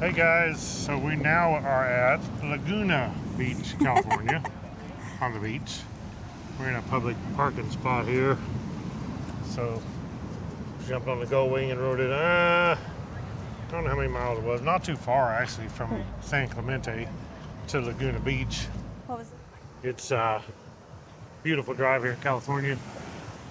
Hey guys, so we now are at Laguna Beach, California, on the beach. We're in a public parking spot here. So, jumped on the Goldwing and rode it, I don't know how many miles it was. Not too far actually from San Clemente to Laguna Beach. What was it? It's a beautiful drive here in California.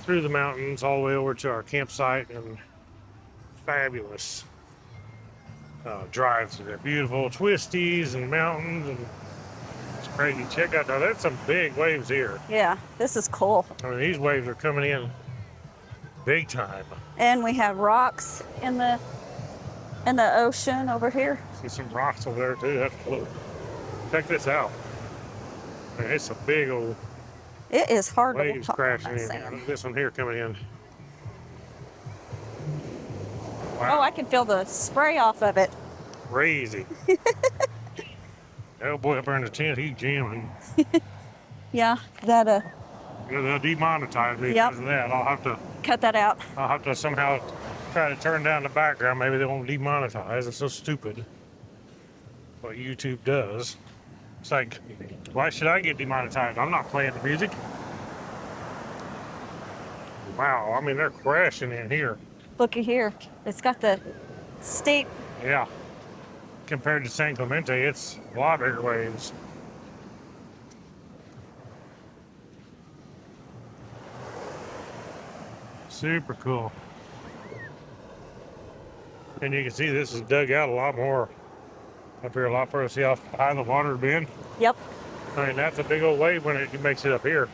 Through the mountains all the way over to our campsite and fabulous drives. They're beautiful twisties and mountains and it's crazy. Check out, now that's some big waves here. Yeah, this is cool. I mean, these waves are coming in big time. And we have rocks in the ocean over here. See some rocks over there too. That's cool. Check this out. Man, it's a big old It is hard waves to walk crashing on that in. sand. Look at this one here coming in. Oh, I can feel the spray off of it. Crazy. Oh boy, up there in the tent, he's jamming. Yeah, that They'll demonetize me Yep. because of that. cut that out. I'll have to somehow try to turn down the background. Maybe they won't demonetize. It's so stupid what YouTube does. It's like, why should I get demonetized? I'm not playing the music. Wow, I mean, they're crashing in here. Looky here. It's got the steep. Yeah. Compared to San Clemente, it's a lot bigger waves. Super cool. And you can see this is dug out a lot more up here, a lot further. See how high the water's been? Yep. I mean, that's a big old wave when it makes it up here.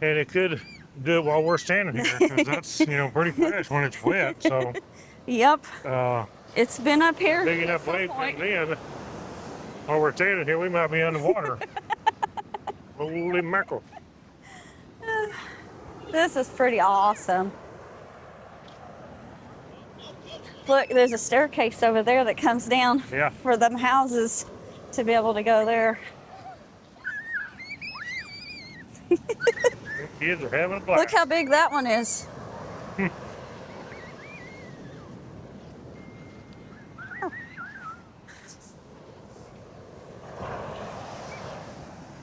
And it could do it while we're standing here, because that's, pretty fresh when it's wet. So, Yep. uh, It's been up here. big enough wave coming in, while we're standing here, we might be underwater. Holy mackerel. This is pretty awesome. Look, there's a staircase over there that comes down Yeah. for them houses to be able to go there. Kids are having a blast. Look how big that one is.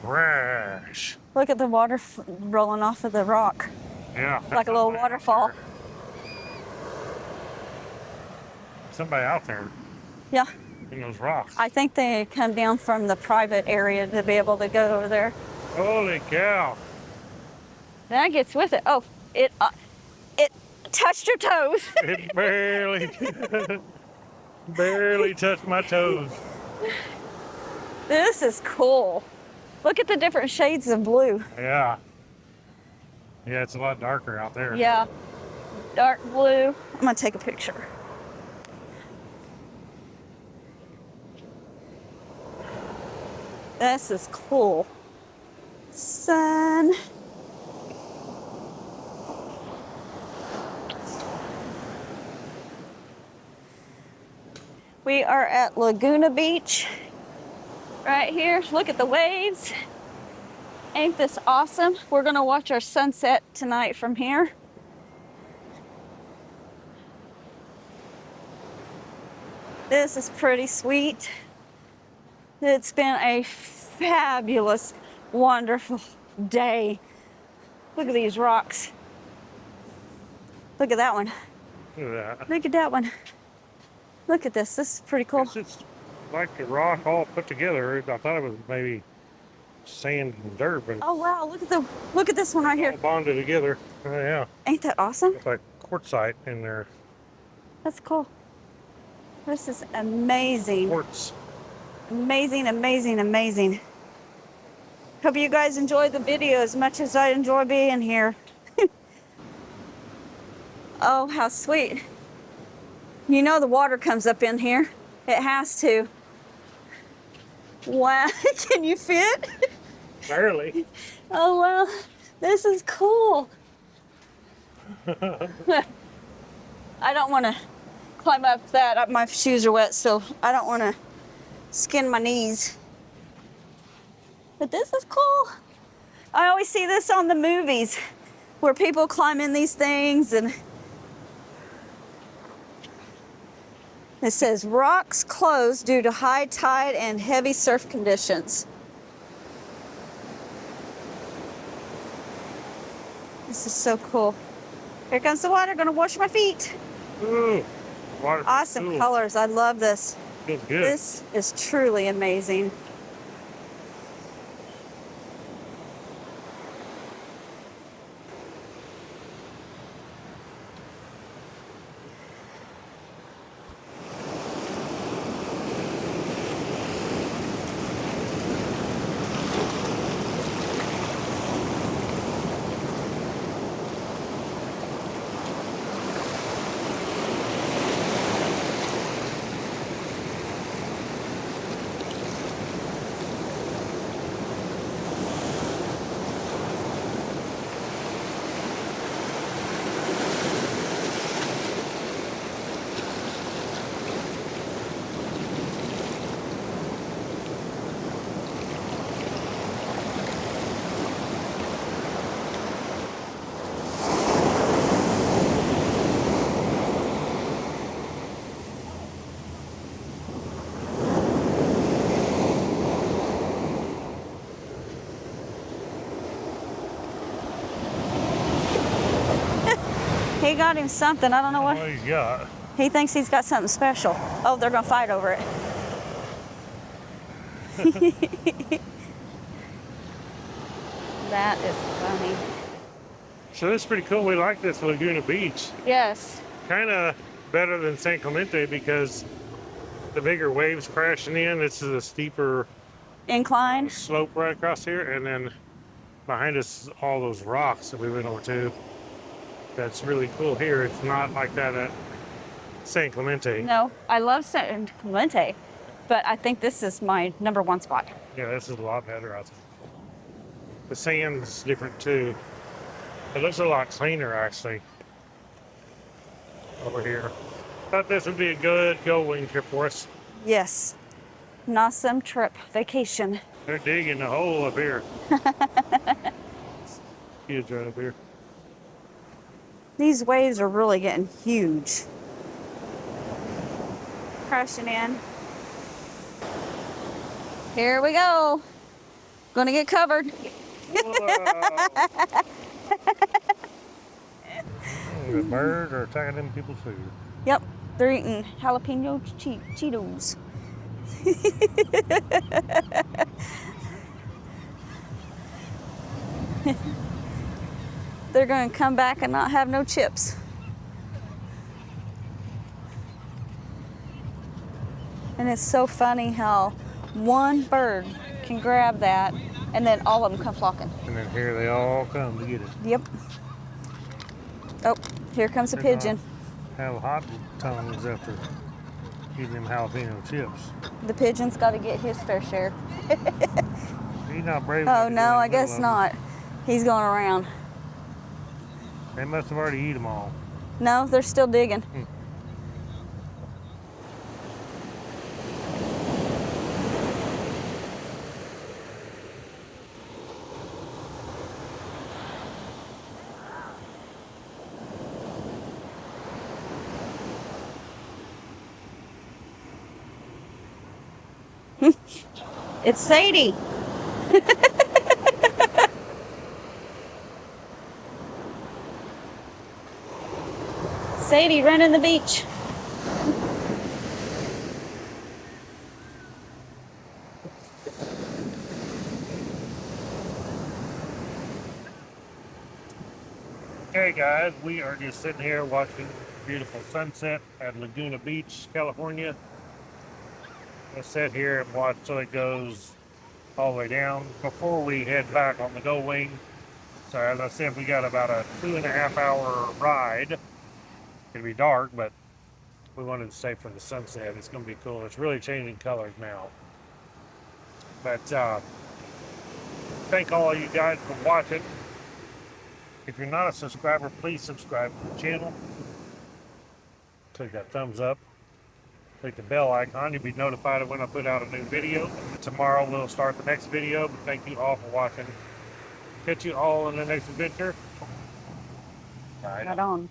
Crash. Look at the water rolling off of the rock, Yeah. like a little waterfall. Somebody out there Yeah, in those rocks. I think they come down from the private area to be able to go over there. Holy cow. That gets with it. Oh, it touched your toes. It barely touched my toes. This is cool. Look at the different shades of blue. Yeah. Yeah, it's a lot darker out there. Yeah, dark blue. I'm gonna take a picture. This is cool. Sun. We are at Laguna Beach. Right here, look at the waves. Ain't this awesome? We're gonna watch our sunset tonight from here. This is pretty sweet. It's been a fabulous, wonderful day. Look at these rocks. Look at that one. Look at that. Look at that one. Look at this. This is pretty cool. It's like the rock all put together. I thought it was maybe sand and dirt, but Oh wow, look at this one right it's all here. bonded together. Oh, yeah. Ain't that awesome? It's like quartzite in there. That's cool. This is amazing. Quartz. Amazing, amazing, amazing. Hope you guys enjoyed the video as much as I enjoy being here. Oh, how sweet. You know the water comes up in here. It has to. Wow, can you fit? Barely. Oh, well, this is cool. I don't want to climb up that. My shoes are wet, so I don't want to skin my knees. But this is cool. I always see this on the movies where people climb in these things and It says rocks closed due to high tide and heavy surf conditions. This is so cool. Here comes the water. Gonna wash my feet. Ooh, water. Awesome Cool. colors. I love this. Feels good. This is truly amazing. He got him something. I don't know what. What he's got. He thinks he's got something special. Oh, they're gonna fight over it. That is funny. So this is pretty cool. We like this Laguna Beach. Yes. Kind of better than San Clemente because the bigger waves crashing in. This is a steeper Incline. slope right across here, and then behind us all those rocks that we went over to. That's really cool here. It's not like that at San Clemente. No, I love San Clemente, but I think this is my #1 spot. Yeah, this is a lot better. I think. The sand's different too. It looks a lot cleaner actually over here. Thought this would be a good Goldwing trip for us. Yes. An awesome trip, vacation. They're digging a hole up here. Kids right up here. These waves are really getting huge. Crashing in. Here we go. Gonna get covered. The birds are attacking them people's food. Yep, they're eating jalapeno Cheetos. They're going to come back and not have no chips. And it's so funny how one bird can grab that and then all of them come flocking. And then here they all come to get it. Yep. Oh, here comes a pigeon. Have hot tongues after eating them jalapeno chips. The pigeon's got to get his fair share. He's not brave Oh enough to no, go in I the guess middle of not. He's going around. them. They must have already eaten them all. No, they're still digging. It's Sadie. Sadie running the beach. Hey guys, we are just sitting here watching beautiful sunset at Laguna Beach, California. We'll sit here and watch till it goes all the way down before we head back on the Goldwing. So as I said, we got about a 2.5 hour ride. It'll be dark, but we wanted to stay for the sunset. It's going to be cool. It's really changing colors now. But thank all you guys for watching. If you're not a subscriber, please subscribe to the channel. Click that thumbs up. Click the bell icon. You'll be notified of when I put out a new video. Tomorrow we'll start the next video. But thank you all for watching. Catch you all in the next adventure. Right on.